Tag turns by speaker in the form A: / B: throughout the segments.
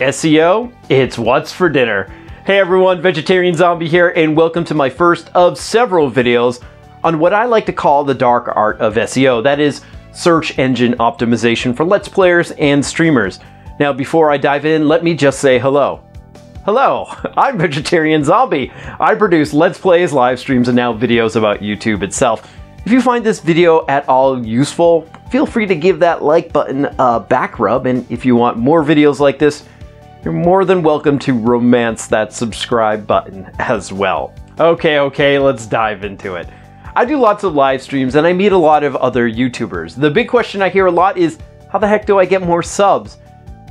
A: SEO, it's what's for dinner. Hey everyone, VegetarianZombee here, and welcome to my first of several videos on what I like to call the dark art of SEO, that is, search engine optimization for Let's Players and streamers. Now before I dive in, let me just say hello. Hello, I'm VegetarianZombee. I produce Let's Plays, live streams, and now videos about YouTube itself. If you find this video at all useful, feel free to give that like button a back rub, and if you want more videos like this, you're more than welcome to romance that subscribe button as well. Okay, let's dive into it. I do lots of live streams and I meet a lot of other YouTubers. The big question I hear a lot is, how the heck do I get more subs?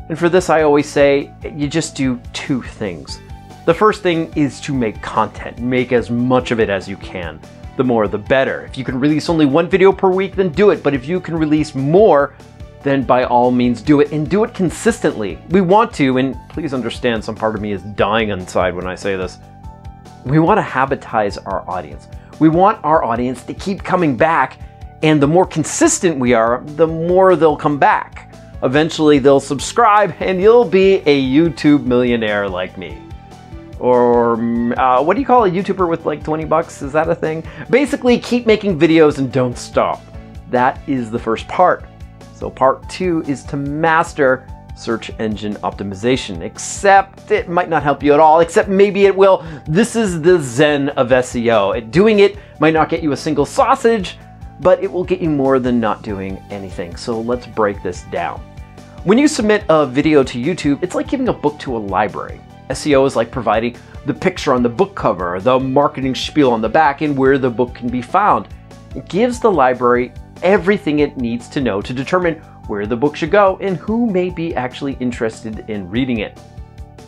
A: And for this I always say, you just do two things. The first thing is to make content. Make as much of it as you can. The more the better. If you can release only one video per week, then do it. But if you can release more, then by all means do it, and do it consistently. We want to, and please understand, some part of me is dying inside when I say this, we want to habitize our audience. We want our audience to keep coming back, and the more consistent we are, the more they'll come back. Eventually they'll subscribe, and you'll be a YouTube millionaire like me. Or what do you call a YouTuber with like 20 bucks? Is that a thing? Basically, keep making videos and don't stop. That is the first part. So part 2 is to master search engine optimization, except it might not help you at all, except maybe it will. This is the zen of SEO. Doing it might not get you a single sausage, but it will get you more than not doing anything. So let's break this down. When you submit a video to YouTube, it's like giving a book to a library. SEO is like providing the picture on the book cover, the marketing spiel on the back, and where the book can be found. It gives the library everything it needs to know to determine where the book should go and who may be actually interested in reading it.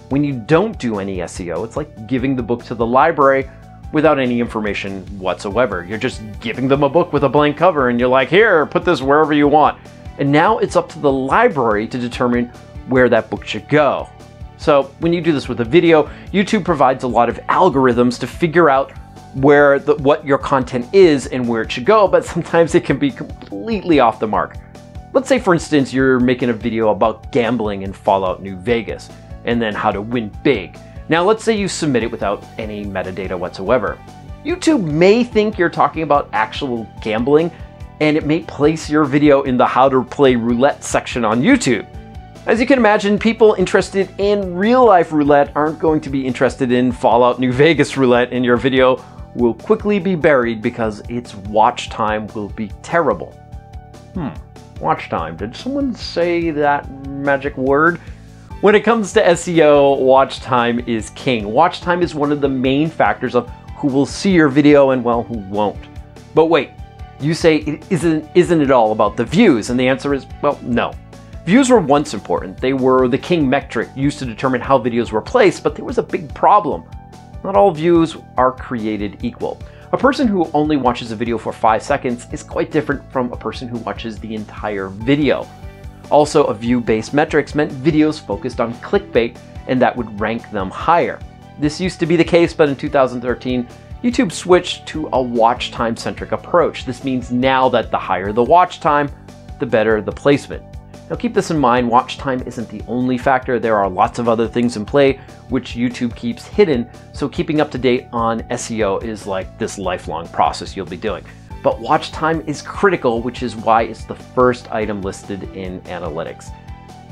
A: When you don't do any SEO, it's like giving the book to the library without any information whatsoever. You're just giving them a book with a blank cover and you're like, here, put this wherever you want. And now it's up to the library to determine where that book should go. So when you do this with a video, YouTube provides a lot of algorithms to figure out what your content is and where it should go, but sometimes it can be completely off the mark. Let's say, for instance, you're making a video about gambling in Fallout New Vegas, and then how to win big. Now let's say you submit it without any metadata whatsoever. YouTube may think you're talking about actual gambling, and it may place your video in the how to play roulette section on YouTube. As you can imagine, people interested in real-life roulette aren't going to be interested in Fallout New Vegas roulette, and your video will quickly be buried because its watch time will be terrible. Watch time. Did someone say that magic word? When it comes to SEO, watch time is king. Watch time is one of the main factors of who will see your video and, well, who won't. But wait, you say, isn't it all about the views? And the answer is, well, no. Views were once important. They were the king metric used to determine how videos were placed, but there was a big problem. Not all views are created equal. A person who only watches a video for 5 seconds is quite different from a person who watches the entire video. Also, a view-based metrics meant videos focused on clickbait, and that would rank them higher. This used to be the case, but in 2013, YouTube switched to a watch time-centric approach. This means now that the higher the watch time, the better the placement. Now keep this in mind, watch time isn't the only factor. There are lots of other things in play which YouTube keeps hidden, so keeping up to date on SEO is like this lifelong process you'll be doing. But watch time is critical, which is why it's the first item listed in analytics.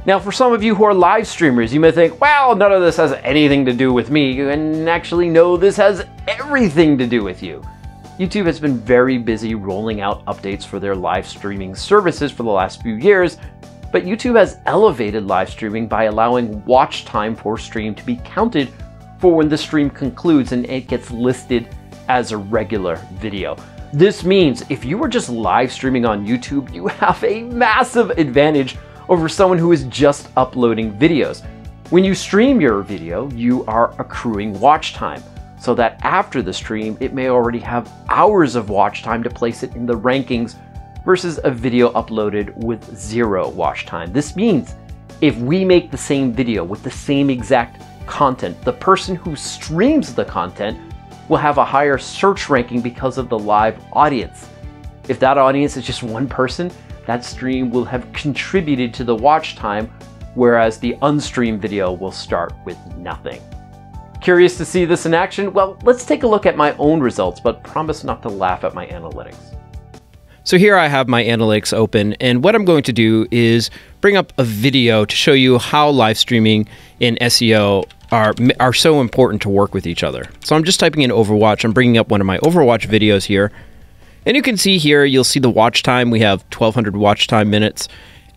A: Now for some of you who are live streamers, you may think, well, none of this has anything to do with me, and actually no, this has everything to do with you. YouTube has been very busy rolling out updates for their live streaming services for the last few years, but YouTube has elevated live streaming by allowing watch time for stream to be counted for when the stream concludes and it gets listed as a regular video. This means if you were just live streaming on YouTube, you have a massive advantage over someone who is just uploading videos. When you stream your video, you are accruing watch time, so that after the stream, it may already have hours of watch time to place it in the rankings versus a video uploaded with 0 watch time. This means if we make the same video with the same exact content, the person who streams the content will have a higher search ranking because of the live audience. If that audience is just one person, that stream will have contributed to the watch time whereas the unstreamed video will start with nothing. Curious to see this in action? Well, let's take a look at my own results, but promise not to laugh at my analytics. So here I have my analytics open, and what I'm going to do is bring up a video to show you how live streaming and SEO are so important to work with each other. So I'm just typing in Overwatch. I'm bringing up one of my Overwatch videos here. And you can see here, you'll see the watch time. We have 1,200 watch time minutes.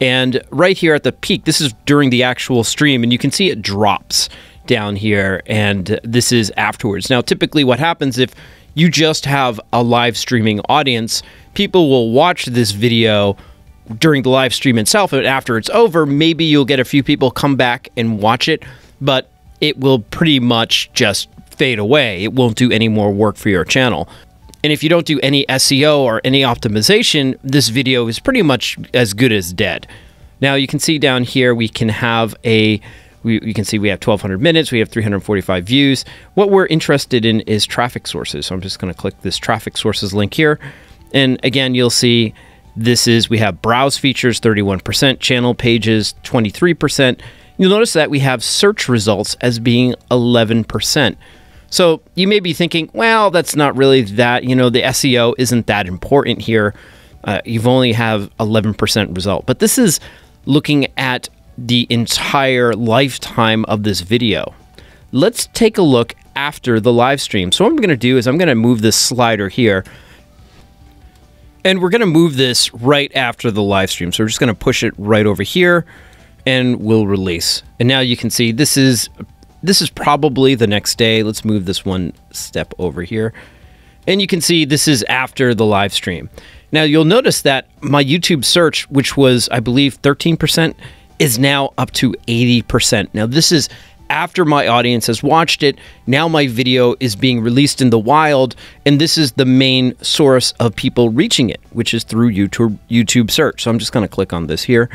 A: And right here at the peak, this is during the actual stream, and you can see it drops down here, and this is afterwards. Now, typically what happens if you just have a live streaming audience, people will watch this video during the live stream itself, and after it's over, maybe you'll get a few people come back and watch it, but it will pretty much just fade away. It won't do any more work for your channel. And if you don't do any SEO or any optimization, this video is pretty much as good as dead. Now you can see down here, we can have you can see we have 1,200 minutes, we have 345 views. What we're interested in is traffic sources. So I'm just gonna click this traffic sources link here. And again, you'll see we have browse features, 31%, channel pages, 23%. You'll notice that we have search results as being 11%. So you may be thinking, well, that's not really that, the SEO isn't that important here. You've only have 11% result, but this is looking at the entire lifetime of this video. Let's take a look after the live stream. So what I'm going to do is I'm going to move this slider here, and we're going to move this right after the live stream. So we're just going to push it right over here, and we'll release. And now you can see this is probably the next day. Let's move this one step over here. And you can see this is after the live stream. Now you'll notice that my YouTube search, which was, I believe, 13%, is now up to 80%. Now this is after my audience has watched it. Now my video is being released in the wild, and this is the main source of people reaching it, which is through YouTube search. So I'm just going to click on this here.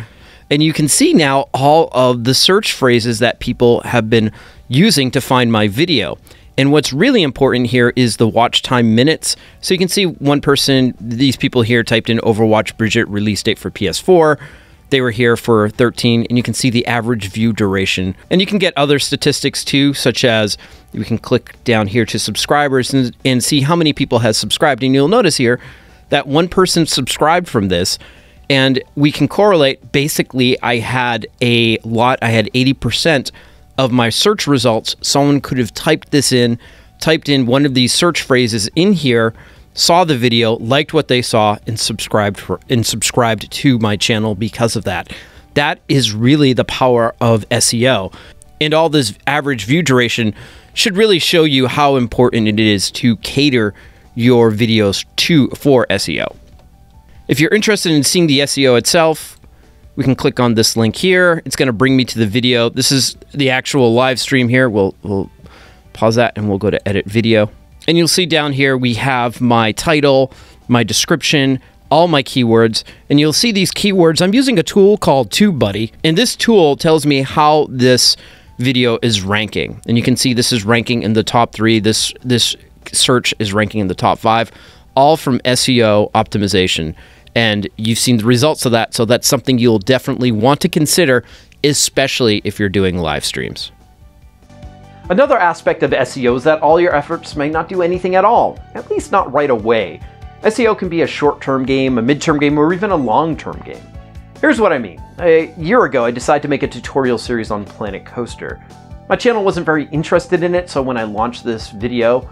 A: And you can see now all of the search phrases that people have been using to find my video. And what's really important here is the watch time minutes. So you can see one person, these people here typed in Overwatch Bridget release date for PS4. They were here for 13, and you can see the average view duration. And you can get other statistics too, such as we can click down here to subscribers and see how many people has subscribed. And you'll notice here that one person subscribed from this, and we can correlate. Basically, I had 80% of my search results. Someone could have typed in one of these search phrases in here, saw the video, liked what they saw, and subscribed to my channel because of that. That is really the power of SEO. And all this average view duration should really show you how important it is to cater your videos for SEO. If you're interested in seeing the SEO itself, we can click on this link here. It's going to bring me to the video. This is the actual live stream here. We'll pause that and we'll go to edit video. And you'll see down here we have my title, my description, all my keywords, and you'll see these keywords. I'm using a tool called TubeBuddy, and this tool tells me how this video is ranking. And you can see this is ranking in the top 3. This search is ranking in the top 5, all from SEO optimization. And you've seen the results of that, so that's something you'll definitely want to consider, especially if you're doing live streams. Another aspect of SEO is that all your efforts may not do anything at all, at least not right away. SEO can be a short-term game, a mid-term game, or even a long-term game. Here's what I mean. A year ago, I decided to make a tutorial series on Planet Coaster. My channel wasn't very interested in it, so when I launched this video,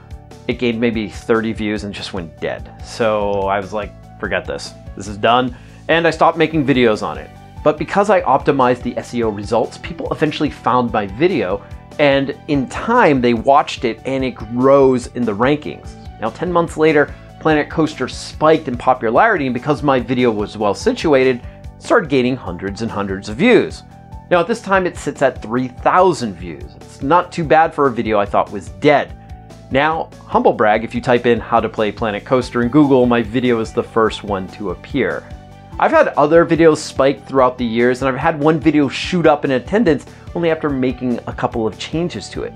A: it gained maybe 30 views and just went dead. So I was like, forget this. This is done, and I stopped making videos on it. But because I optimized the SEO results, people eventually found my video, and in time they watched it and it grows in the rankings. Now 10 months later, Planet Coaster spiked in popularity, and because my video was well situated, it started gaining hundreds and hundreds of views. Now at this time it sits at 3,000 views. It's not too bad for a video I thought was dead. Now, humble brag, if you type in how to play Planet Coaster in Google, my video is the first one to appear. I've had other videos spike throughout the years, and I've had one video shoot up in attendance only after making a couple of changes to it.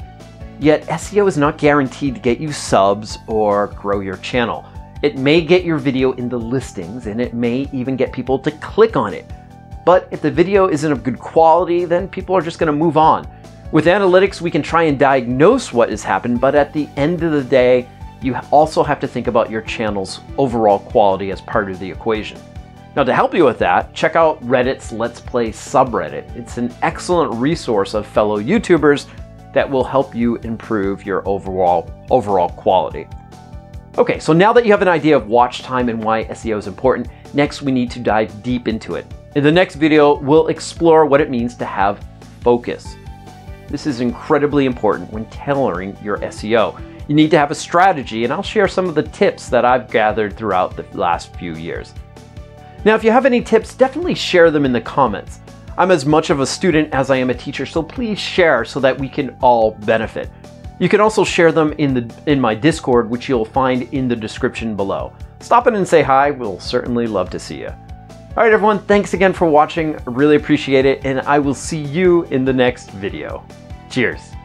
A: Yet SEO is not guaranteed to get you subs or grow your channel. It may get your video in the listings, and it may even get people to click on it. But if the video isn't of good quality, then people are just going to move on. With analytics, we can try and diagnose what has happened, but at the end of the day, you also have to think about your channel's overall quality as part of the equation. Now, to help you with that, check out Reddit's Let's Play subreddit. It's an excellent resource of fellow YouTubers that will help you improve your overall quality. Okay, so now that you have an idea of watch time and why SEO is important, next we need to dive deep into it. In the next video, we'll explore what it means to have focus. This is incredibly important when tailoring your SEO. You need to have a strategy, and I'll share some of the tips that I've gathered throughout the last few years. Now, if you have any tips, definitely share them in the comments. I'm as much of a student as I am a teacher, so please share so that we can all benefit. You can also share them in my Discord, which you'll find in the description below. Stop in and say hi, we'll certainly love to see you. All right, everyone, thanks again for watching. I really appreciate it, and I will see you in the next video. Cheers.